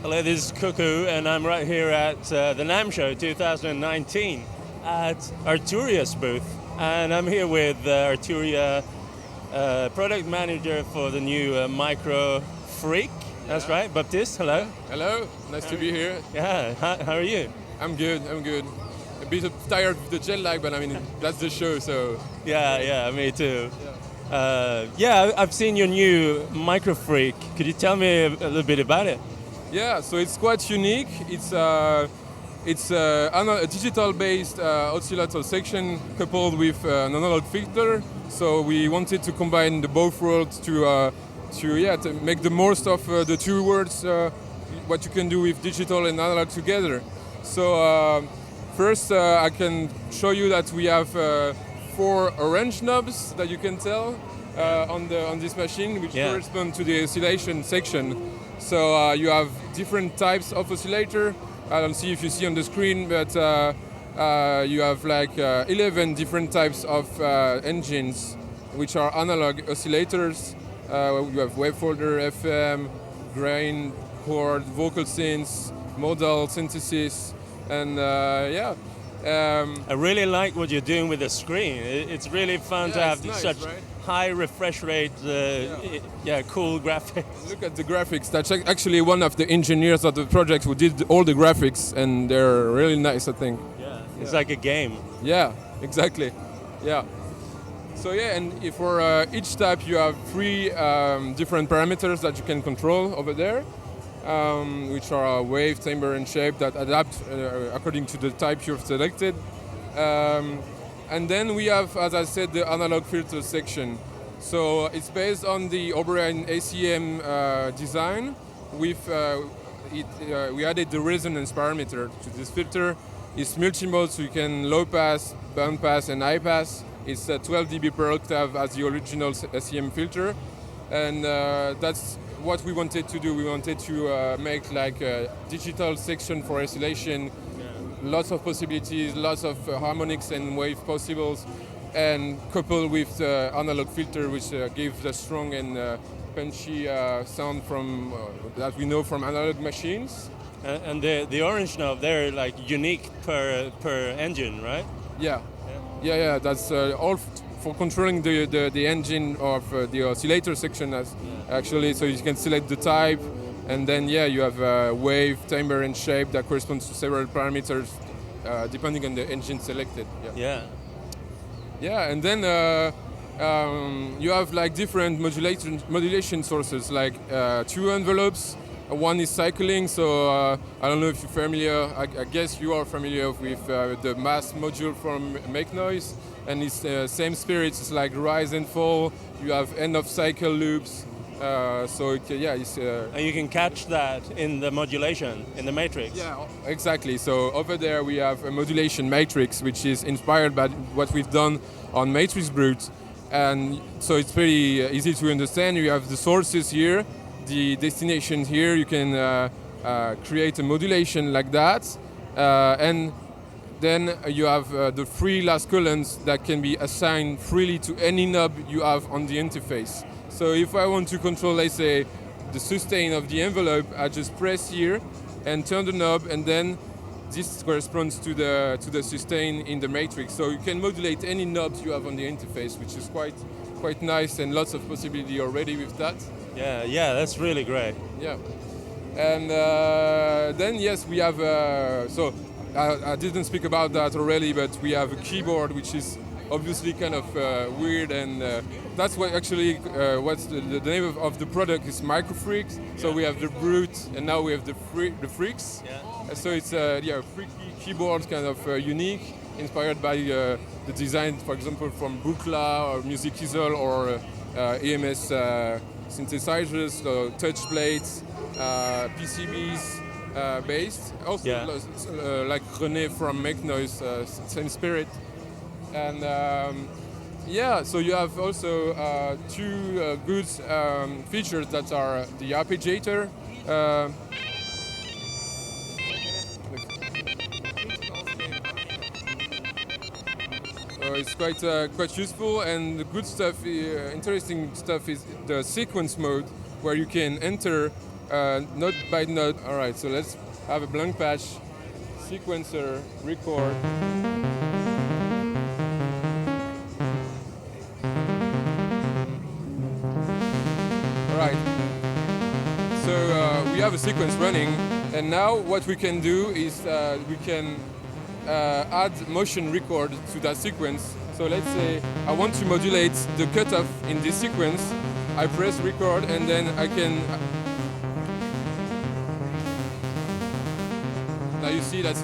Hello, this is Cuckoo, and I'm right here at the NAMM show 2019 at Arturia's booth. And I'm here with Arturia product manager for the new MicroFreak. That's right, Baptiste, hello. Hello, nice to be here. Yeah, how are you? I'm good. A bit tired of the jet lag, but I mean, that's the show, so... Yeah, me too. Yeah, I've seen your new MicroFreak. Could you tell me a little bit about it? Yeah, so it's quite unique. It's a digital-based oscillator section coupled with an analog filter. So we wanted to combine the both worlds to make the most of the two worlds, what you can do with digital and analog together. So first I can show you that we have 4 orange knobs that you can tell on this machine, which correspond to the oscillation section. So you have different types of oscillator. I don't see if you see on the screen, but you have like 11 different types of engines, which are analog oscillators. You have wavefolder, FM, grain, chord, vocal synths, modal synthesis, and I really like what you're doing with the screen. It's really fun to have such high refresh rate, cool graphics. Look at the graphics. That's actually one of the engineers of the project who did all the graphics, and they're really nice, I think. Yeah, it's like a game. Yeah, exactly. Yeah. So and for each type you have 3 different parameters that you can control over there, which are wave, timbre, and shape that adapt according to the type you've selected. And then we have, as I said, the analog filter section. So it's based on the Oberheim ACM design. We added the resonance parameter to this filter. It's multi-mode, so you can low pass, band pass, and high pass. It's 12 dB per octave as the original ACM filter. And that's what we wanted to do. We wanted to make like a digital section for oscillation. Lots of possibilities, lots of harmonics and wave possibles, and coupled with the analog filter, which gives a strong and punchy sound from that we know from analog machines. And the orange knob, they're like unique per engine, right? Yeah. That's all for controlling the engine of the oscillator section, actually. So you can select the type. And then, you have wave, timbre, and shape that corresponds to several parameters depending on the engine selected. And then you have like different modulation sources, like 2 envelopes. One is cycling, so I don't know if you're familiar. I guess you are familiar with the mass module from Make Noise, and it's same spirit. It's like rise and fall. You have end of cycle loops. It's... And you can catch that in the modulation, in the matrix. Yeah, exactly. So over there we have a modulation matrix, which is inspired by what we've done on Matrix Brute. And so it's pretty easy to understand. You have the sources here, the destination here. You can create a modulation like that. And then you have the 3 last columns that can be assigned freely to any knob you have on the interface. So if I want to control, let's say, the sustain of the envelope, I just press here and turn the knob, and then this corresponds to the sustain in the matrix. So you can modulate any knobs you have on the interface, which is quite nice, and lots of possibility already with that. Yeah, that's really great. Yeah, and then we have. So I didn't speak about that already, but we have a keyboard which is obviously kind of weird, and that's what actually what's the name of the product is MicroFreak. So we have the Brute, and now we have the Freaks. So it's freaky keyboard, kind of unique, inspired by the design, for example, from Buchla or Music Easel or EMS synthesizers, so touch plates, PCBs based. Also like René from Make Noise, same spirit. And so you have also 2 good features that are the arpeggiator. It's quite useful, and the good stuff, interesting stuff is the sequence mode, where you can enter note by note. All right, so let's have a blank patch, sequencer, record. All right, so we have a sequence running, and now what we can do is we can add motion record to that sequence. So let's say I want to modulate the cutoff in this sequence. I press record and then I can... Now you see that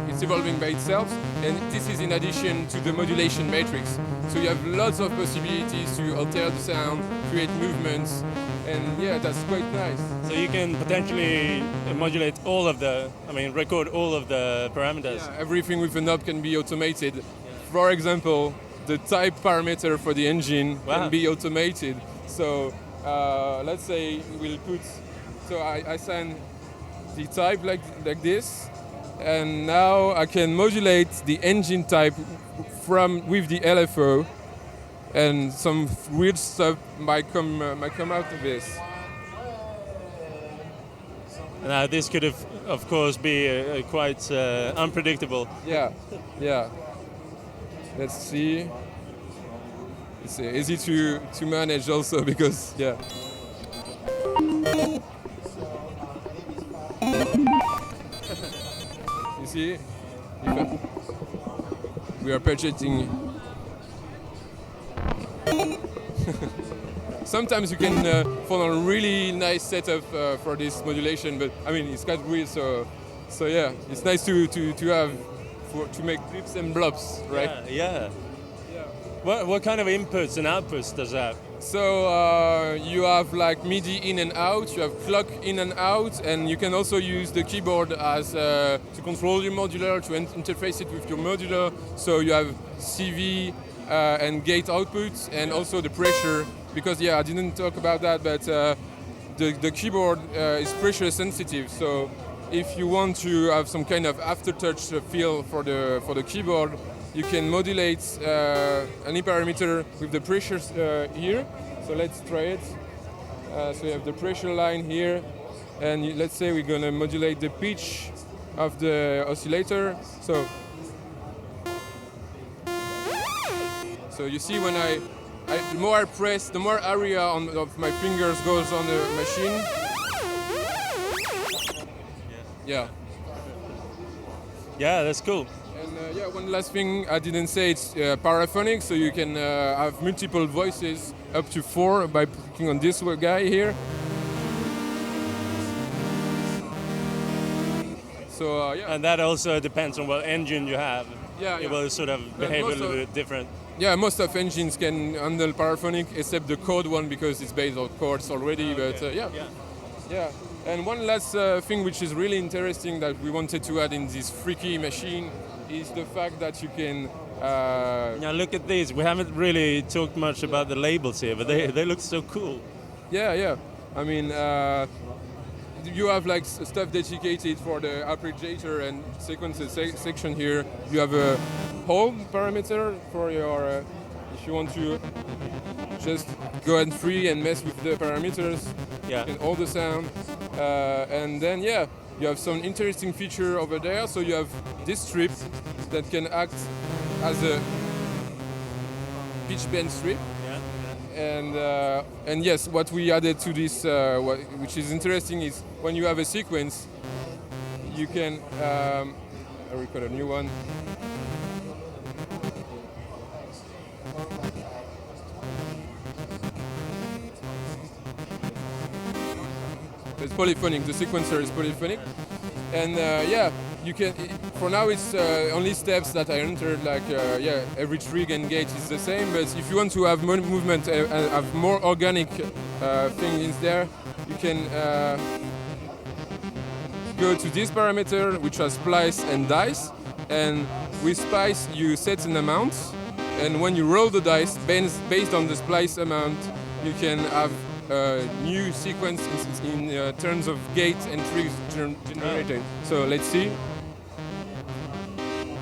it's evolving by itself, and this is in addition to the modulation matrix. So you have lots of possibilities to alter the sound, create movements, and yeah, that's quite nice. So you can potentially modulate all of the, record all of the parameters. Yeah, everything with a knob can be automated. For example, the type parameter for the engine can be automated. So let's say we'll put, so I assign the type like this, and now I can modulate the engine type with the LFO, and some weird stuff might come out of this. Now this could of course be quite unpredictable. Yeah, yeah. Let's see. It's easy to manage also because, yeah. You see, we are purchasing. Sometimes you can find a really nice setup for this modulation, but it's quite weird. So yeah, it's nice to have to make blips and blobs, right? Yeah. What kind of inputs and outputs does that have? So you have like MIDI in and out, you have clock in and out, and you can also use the keyboard as to control your modular, to interface it with your modular. So you have CV and gate outputs, and also the pressure, because I didn't talk about that, but the keyboard is pressure sensitive. So if you want to have some kind of aftertouch feel for the keyboard, you can modulate any parameter with the pressure here. So let's try it. So you have the pressure line here, and let's say we're gonna modulate the pitch of the oscillator. So you see when the more I press, the more area of my fingers goes on the machine. Yeah. Yeah, that's cool. And one last thing I didn't say, it's paraphonic, so you can have multiple voices, up to 4 by clicking on this guy here. So And that also depends on what engine you have. Yeah. It will sort of behave a little bit different. Yeah, most of engines can handle paraphonic, except the chord one because it's based on chords already. Okay. But yeah. And one last thing which is really interesting that we wanted to add in this freaky machine is the fact that you can... Now look at these. We haven't really talked much about the labels here, but they look so cool. Yeah. You have like stuff dedicated for the arpeggiator and sequences section here. You have a home parameter for your... if you want to just go and free and mess with the parameters, you can hold the sound. And then, you have some interesting feature over there. So you have this strip that can act as a pitch bend strip. And yes, what we added to this, which is interesting, is when you have a sequence, you can I record a new one. It's polyphonic. The sequencer is polyphonic, and you can. For now, it's only steps that I entered. Like every trig and gate is the same. But if you want to have more movement and have more organic things there, you can go to this parameter, which has splice and dice. And with splice, you set an amount, and when you roll the dice, based on the splice amount, you can have new sequence in terms of gate and trigs generated. So let's see.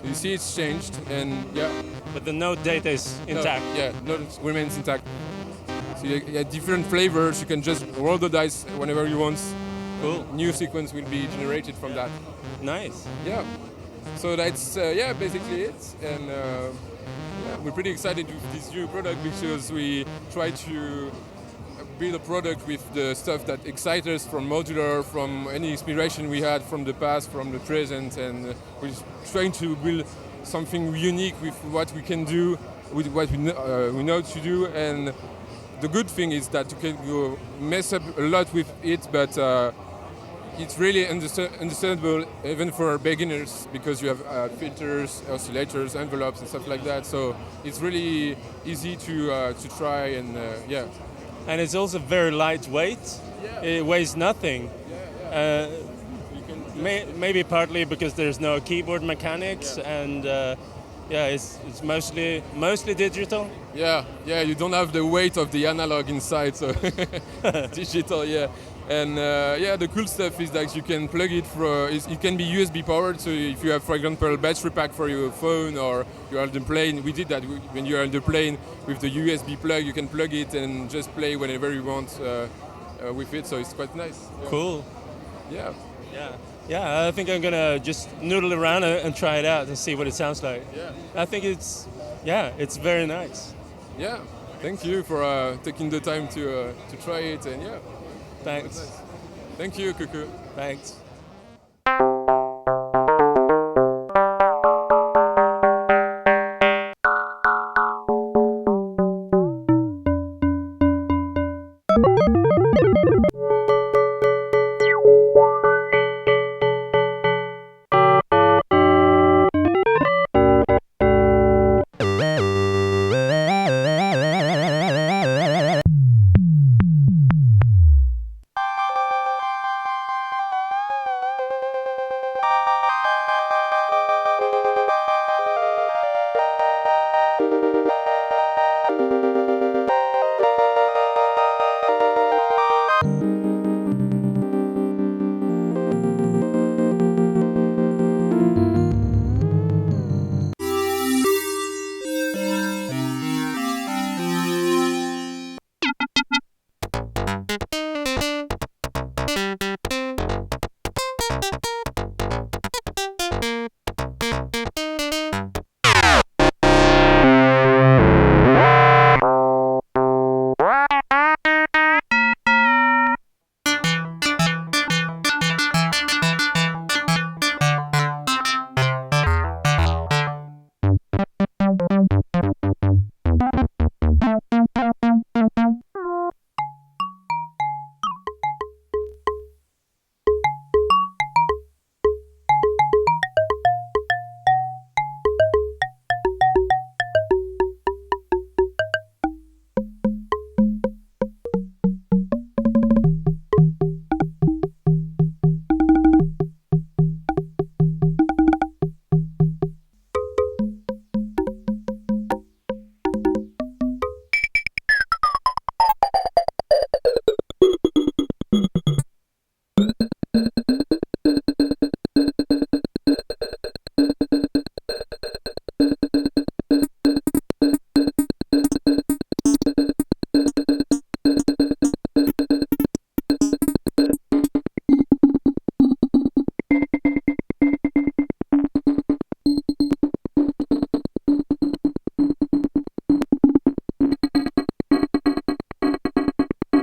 You see it's changed, and But the node data is intact. Node remains intact. So you get different flavors. You can just roll the dice whenever you want. Cool. New sequence will be generated from that. Nice. Yeah. So that's basically it. And we're pretty excited with this new product because we try to build a product with the stuff that excites us from modular, from any inspiration we had from the past, from the present, and we're trying to build something unique with what we can do, with what we know to do. And the good thing is that you can go mess up a lot with it, but it's really understandable even for beginners because you have filters, oscillators, envelopes, and stuff like that. So it's really easy to try and yeah. And it's also very lightweight. Yeah. It weighs nothing. Yeah. Maybe partly because there's no keyboard mechanics, and it's mostly digital. Yeah, you don't have the weight of the analog inside, so digital, yeah. And the cool stuff is that you can plug it it can be USB powered, so if you have, for example, a battery pack for your phone or you're on the plane, we did that when you're on the plane with the USB plug, you can plug it and just play whenever you want with it, so it's quite nice. Cool. Yeah. Yeah, I think I'm gonna just noodle around and try it out and see what it sounds like. Yeah. I think it's very nice. Yeah, thank you for taking the time to try it, and yeah. Thanks. Nice. Thank you, Cuckoo. Thanks.